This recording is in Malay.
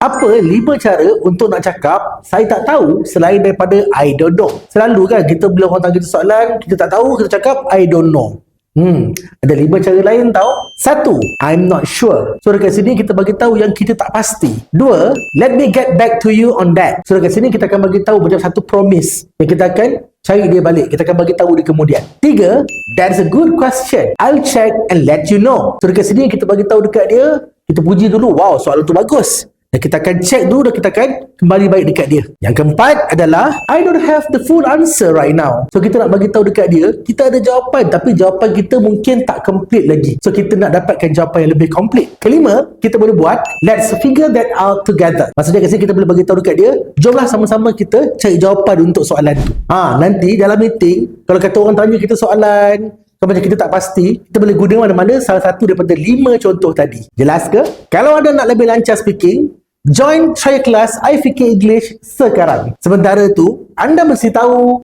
Apa 5 cara untuk nak cakap saya tak tahu selain daripada I don't know? Selalu kan kita bila orang tanya kita soalan, kita tak tahu, kita cakap I don't know. Ada 5 cara lain tau. 1, I'm not sure. So dekat sini kita bagi tahu yang kita tak pasti. 2, let me get back to you on that. So dekat sini kita akan bagi tahu macam satu promise yang kita akan cari dia balik. Kita akan bagi tahu dia kemudian. 3, that's a good question. I'll check and let you know. So dekat sini kita bagi tahu dekat dia, kita puji dulu, wow soalan tu bagus. Dan kita akan check dulu dan kita akan kembali baik dekat dia. Yang keempat adalah I don't have the full answer right now. So kita nak bagi tahu dekat dia, kita ada jawapan tapi jawapan kita mungkin tak complete lagi. So kita nak dapatkan jawapan yang lebih complete. Kelima, kita boleh buat let's figure that out together. Maksudnya kat sini kita boleh bagi tahu dekat dia, jomlah sama-sama kita cari jawapan untuk soalan tu. Nanti dalam meeting, kalau kata orang tanya kita soalan, kalau macam kita tak pasti, kita boleh guna mana-mana salah satu daripada 5 contoh tadi. Jelas ke? Kalau anda nak lebih lancar speaking, join Try Kelas iFikir English sekarang. Sementara tu, anda mesti tahu